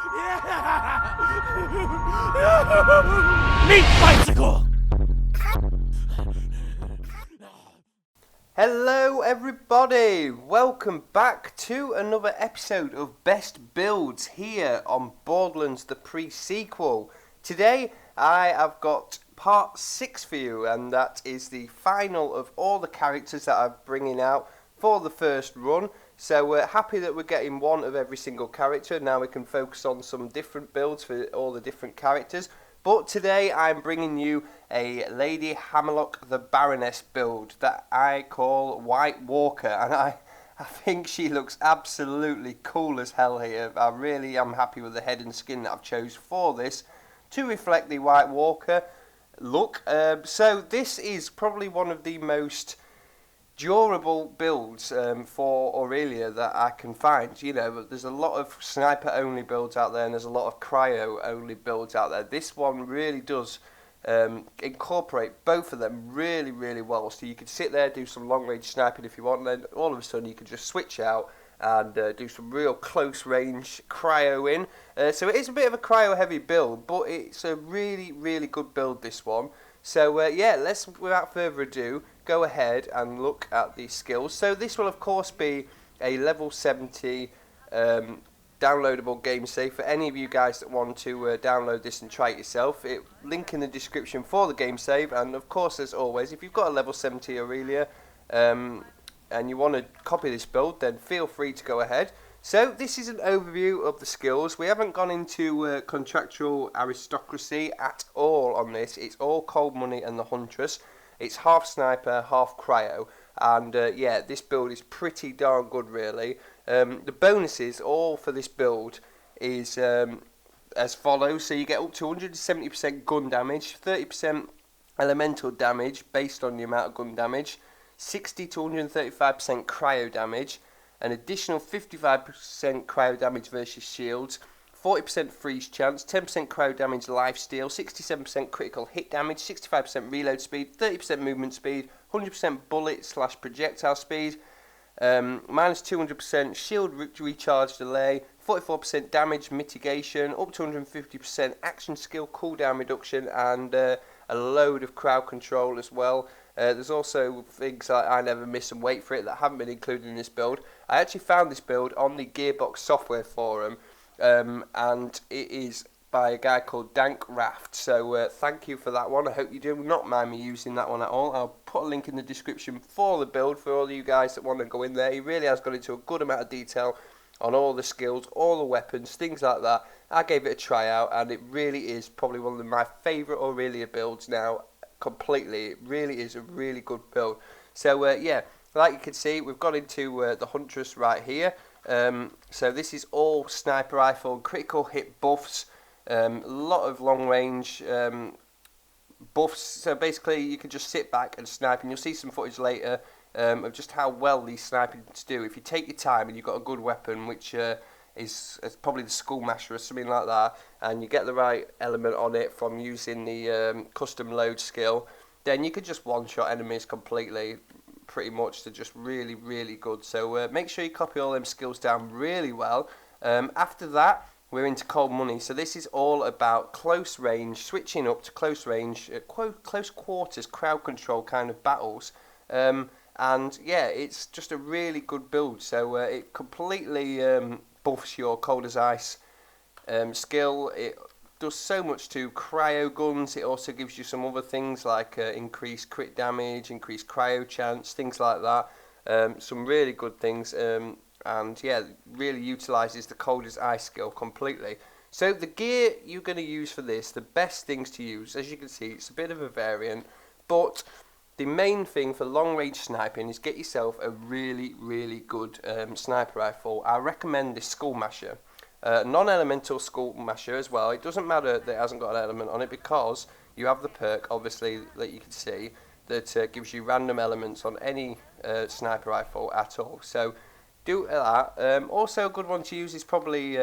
Meat bicycle! Hello everybody, welcome back to another episode of Best Builds here on Borderlands the pre-sequel. Today I have got part 6 for you, and that is the final of all the characters that I'm bringing out for the first run. So we're happy that we're getting one of every single character. Now we can focus on some different builds for all the different characters. But today I'm bringing you a Lady Hammerlock the Baroness build that I call White Walker, and I think she looks absolutely cool as hell here. I really am happy with the head and skin that I've chose for this to reflect the White Walker look. So this is probably one of the most durable builds for Aurelia that I can find. You know, there's a lot of sniper only builds out there, and there's a lot of cryo only builds out there. This one really does incorporate both of them really well. So you could sit there, do some long range sniping if you want, and then all of a sudden you could just switch out and do some real close range cryo in. So it is a bit of a cryo heavy build, but it's a really good build, this one. So yeah, let's, without further ado, go ahead and look at the skills. So this will of course be a level 70 downloadable game save for any of you guys that want to download this and try it yourself. Link in the description for the game save, and of course, as always, if you've got a level 70 Aurelia and you want to copy this build, then feel free to go ahead. So this is an overview of the skills. We haven't gone into contractual aristocracy at all on this. It's all cold money and the huntress. It's half sniper, half cryo, and yeah, this build is pretty darn good, really. The bonuses all for this build is as follows. So you get up to 170% gun damage, 30% elemental damage based on the amount of gun damage, 60 to 135% cryo damage, an additional 55% cryo damage versus shields, 40% freeze chance, 10% cryo damage lifesteal, 67% critical hit damage, 65% reload speed, 30% movement speed, 100% bullet / projectile speed, minus 200% shield recharge delay, 44% damage mitigation, up to 150% action skill cooldown reduction, and a load of crowd control as well. There's also things like I never miss and wait for it that haven't been included in this build. I actually found this build on the Gearbox Software forum, and it is by a guy called Dank Raft. So thank you for that one. I hope you do not mind me using that one at all. I'll put a link in the description for the build for all you guys that want to go in there. He really has got into a good amount of detail on all the skills, all the weapons, things like that. I gave it a try out, and it really is probably one of my favourite Aurelia builds now. Completely, it really is a really good build. So yeah, like you can see, we've got into the huntress right here. So this is all sniper rifle, critical hit buffs, a lot of long range buffs. So basically you can just sit back and snipe, and you'll see some footage later of just how well these snipers do. If you take your time and you've got a good weapon, which is probably the schoolmaster or something like that, and you get the right element on it from using the custom load skill, then you could just one-shot enemies completely, pretty much. They're just really good. So make sure you copy all them skills down really well. After that, we're into cold money. So this is all about close range, switching up to close range, close quarters, crowd control kind of battles. And yeah, it's just a really good build. So it completely buffs your cold as ice skill. It does so much to cryo guns. It also gives you some other things like increased crit damage, increased cryo chance, things like that. Some really good things, and yeah, really utilises the cold as ice skill completely. So the gear you're going to use for this, the best things to use, as you can see, it's a bit of a variant, but the main thing for long range sniping is get yourself a really good sniper rifle. I recommend this Skullmasher. Non-elemental Skullmasher as well. It doesn't matter that it hasn't got an element on it, because you have the perk, obviously, that you can see, that gives you random elements on any sniper rifle at all. So do that. Also a good one to use is probably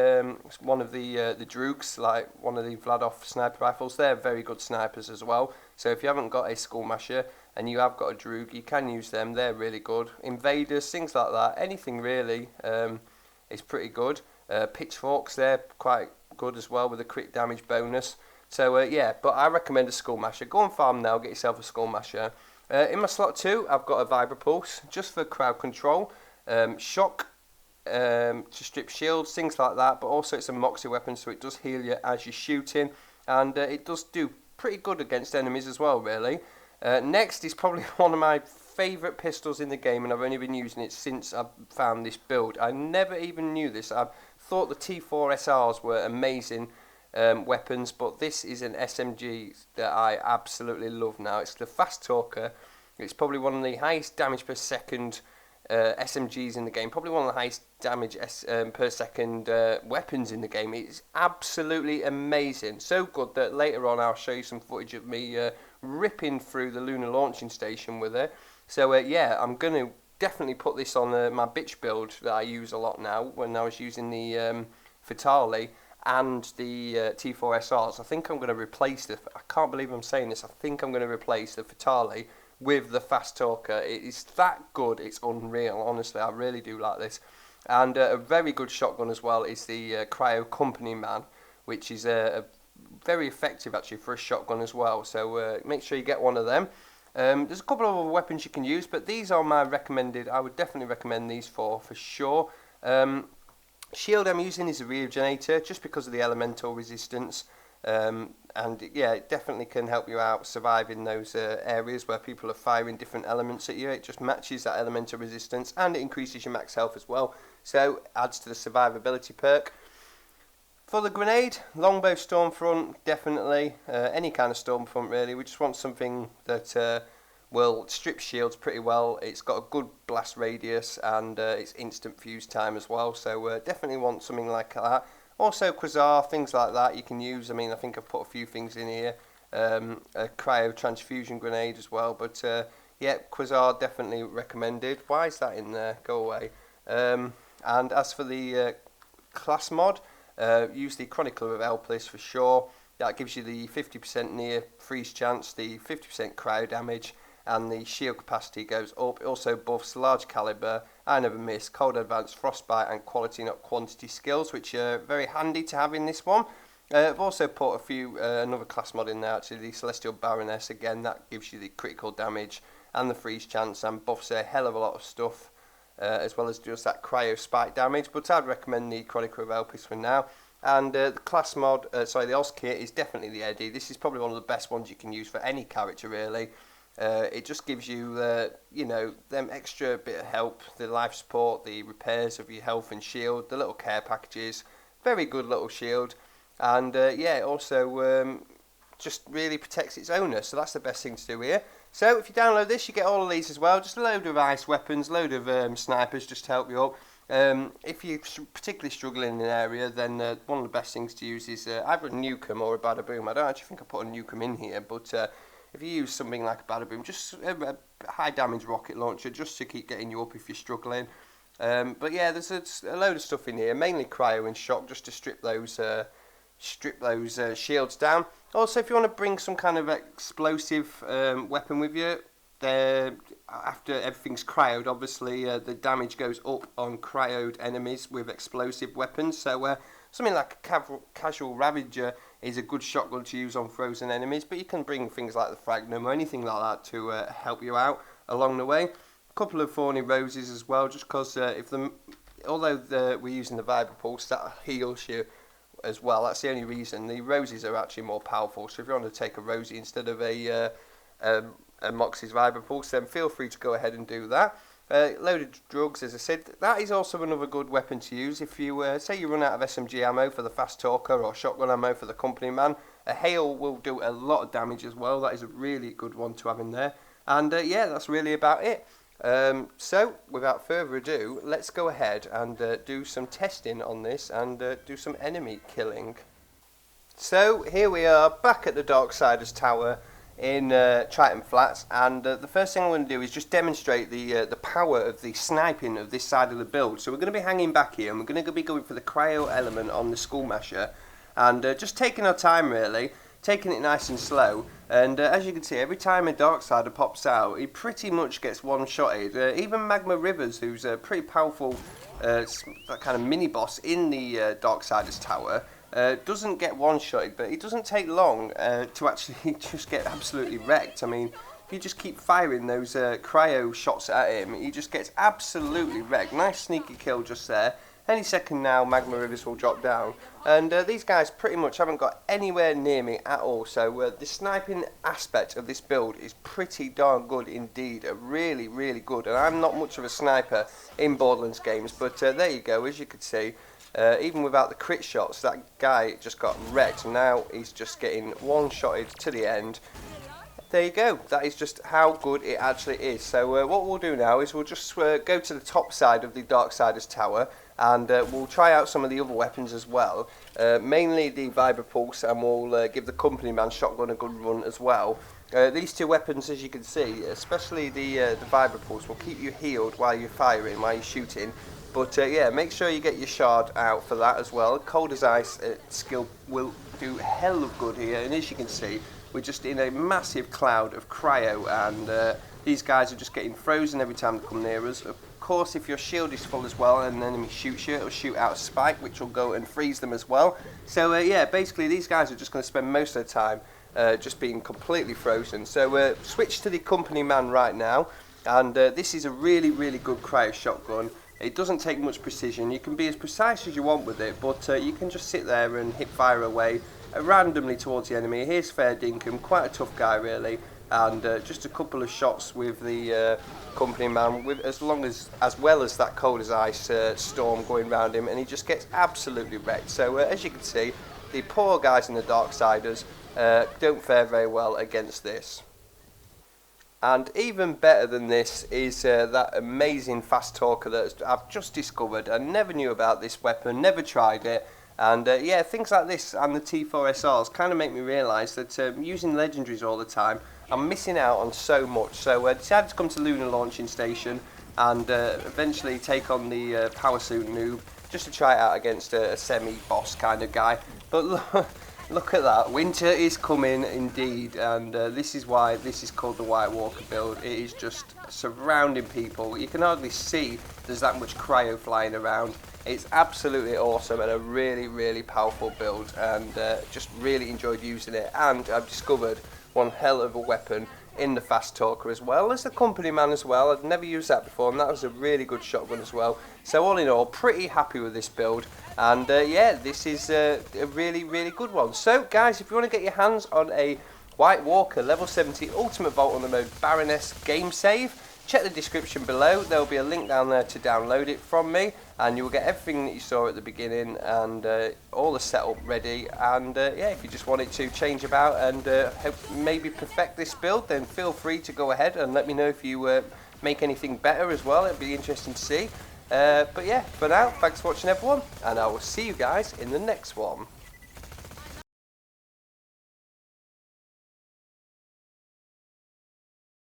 one of the Droogs, like one of the Vladov sniper rifles. They're very good snipers as well. So if you haven't got a Skullmasher and you have got a Droog, you can use them. They're really good. Invaders, things like that. Anything really is pretty good. Pitchforks, they're quite good as well with a crit damage bonus. So yeah, but I recommend a Skull Masher. Go on farm now, get yourself a Skull Masher. In my slot 2, I've got a Vibra Pulse, just for crowd control. Shock, to strip shields, things like that, but also it's a Moxie weapon, so it does heal you as you're shooting, and it does do pretty good against enemies as well, really. Next is probably one of my favourite pistols in the game, and I've only been using it since I found this build. I never even knew this. I thought the T4 SRs were amazing weapons, but this is an SMG that I absolutely love now. It's the Fast Talker. It's probably one of the highest damage per second SMGs in the game, probably one of the highest damage per second weapons in the game. It's absolutely amazing, so good that later on I'll show you some footage of me ripping through the lunar launching station with it. So yeah, I'm going to definitely put this on my bitch build that I use a lot now when I was using the Fatale and the T4 SRs. I think I'm going to replace I can't believe I'm saying this, I think I'm going to replace the Fatale with the Fast Talker. It is that good, it's unreal, honestly, I really do like this. And a very good shotgun as well is the Cryo Company Man, which is very effective actually for a shotgun as well, so make sure you get one of them. There's a couple of other weapons you can use, but these are my recommended. I would definitely recommend these for sure. Shield I'm using is a regenerator just because of the elemental resistance, and yeah, it definitely can help you out survive in those areas where people are firing different elements at you. It just matches that elemental resistance, and it increases your max health as well, so adds to the survivability perk. For the grenade, longbow Stormfront, definitely, any kind of Stormfront really. We just want something that will strip shields pretty well. It's got a good blast radius, and it's instant fuse time as well, so definitely want something like that. Also Quasar, things like that you can use. I mean, I think I've put a few things in here. A cryo transfusion grenade as well, but yeah, Quasar definitely recommended. Why is that in there? Go away. And as for the class mod, use the Chronicler of Elpis for sure. That gives you the 50% near freeze chance, the 50% cryo damage, and the shield capacity goes up. It also buffs large caliber, I never miss, cold advance, frostbite, and quality not quantity skills, which are very handy to have in this one. I've also put a few another class mod in there, actually, the Celestial Baroness. Again, that gives you the critical damage and the freeze chance, and buffs a hell of a lot of stuff, as well as just that cryo spike damage. But I'd recommend the Chronicler of Elpis for now. And the class mod, the Oz kit is definitely the Eddie. This is probably one of the best ones you can use for any character really. It just gives you, you know, them extra bit of help, the life support, the repairs of your health and shield, the little care packages, very good little shield, and yeah, it also just really protects its owner, so that's the best thing to do here. So if you download this, you get all of these as well, just a load of ice weapons, load of snipers just to help you up. If you're particularly struggling in an area, then one of the best things to use is either a Nukem or a Bada Boom. I don't actually think I put a Nukem in here, but if you use something like a Bada Boom, just a high damage rocket launcher just to keep getting you up if you're struggling. But yeah, there's a load of stuff in here, mainly cryo and shock, just to strip those shields down. Also, if you want to bring some kind of explosive weapon with you, after everything's cryoed, obviously the damage goes up on cryoed enemies with explosive weapons. So something like a casual Ravager is a good shotgun to use on frozen enemies, but you can bring things like the Fragnum or anything like that to help you out along the way. A couple of Thorny Roses as well, just because although we're using the Vibra Pulse, that heals you as well. That's the only reason. The Roses are actually more powerful, so if you want to take a Rosie instead of a Moxie's Vibra Pulse, then feel free to go ahead and do that. Loaded drugs, as I said, that is also another good weapon to use. If you say you run out of SMG ammo for the Fast Talker or shotgun ammo for the Company Man, a hail will do a lot of damage as well. That is a really good one to have in there. And yeah, that's really about it. So without further ado, let's go ahead and do some testing on this and do some enemy killing. So here we are back at the Darksiders Tower in Triton Flats, and the first thing I'm going to do is just demonstrate the power of the sniping of this side of the build. So we're going to be hanging back here, and we're going to be going for the cryo element on the Skull Masher, and just taking our time really, taking it nice and slow. And as you can see, every time a Darksider pops out, he pretty much gets one-shotted. Even Magma Rivers, who's a pretty powerful kind of mini-boss in the Darksiders Tower, doesn't get one-shotted, but it doesn't take long to actually just get absolutely wrecked. I mean, if you just keep firing those cryo shots at him, he just gets absolutely wrecked. Nice sneaky kill just there. Any second now, magma rivers will drop down. And these guys pretty much haven't got anywhere near me at all. So the sniping aspect of this build is pretty darn good indeed. Really, really good. And I'm not much of a sniper in Borderlands games. But there you go, as you could see. Even without the crit shots, that guy just got wrecked. Now he's just getting one-shotted to the end. There you go. That is just how good it actually is. So what we'll do now is we'll just go to the top side of the Darksider's tower, and we'll try out some of the other weapons as well. Mainly the Vibra Pulse, and we'll give the Company Man shotgun a good run as well. These two weapons, as you can see, especially the Vibra Pulse, will keep you healed while you're firing, while you're shooting. But yeah, make sure you get your shard out for that as well. Cold as Ice skill will do hell of good here, and as you can see, we're just in a massive cloud of cryo, and these guys are just getting frozen every time they come near us. Of course, if your shield is full as well and an enemy shoots you, it'll shoot out a spike, which will go and freeze them as well. So yeah, basically these guys are just going to spend most of the time just being completely frozen. So switch to the Company Man right now, and this is a really, really good cryo shotgun. It doesn't take much precision. You can be as precise as you want with it, but you can just sit there and hip fire away randomly towards the enemy. Here's Fair Dinkum, quite a tough guy really, and just a couple of shots with the Company Man, with as well as that Cold as Ice storm going around him, and he just gets absolutely wrecked. So as you can see, the poor guys in the Darksiders don't fare very well against this. And even better than this is that amazing fast talker that I've just discovered. I never knew about this weapon, never tried it. And yeah, things like this and the T4SRs kind of make me realise that using legendaries all the time, I'm missing out on so much. So I decided to come to Lunar Launching Station and eventually take on the Power Suit noob, just to try it out against a semi-boss kind of guy. But look at that, winter is coming indeed, and this is why this is called the White Walker build. It is just surrounding people. You can hardly see there's that much cryo flying around. It's absolutely awesome and a really, really powerful build, and just really enjoyed using it. And I've discovered one hell of a weapon in the Fast Talker, as well as the Company Man as well. I'd never used that before, and that was a really good shotgun as well. So all in all, pretty happy with this build, and yeah, this is a really, really good one. So guys, if you want to get your hands on a White Walker level 70 Ultimate Vault on the mode Baroness game save, check the description below. There will be a link down there to download it from me, and you will get everything that you saw at the beginning, and all the setup ready. And yeah, if you just wanted to change about and maybe perfect this build, then feel free to go ahead and let me know if you make anything better as well. It'd be interesting to see. But yeah, for now, thanks for watching everyone, and I will see you guys in the next one.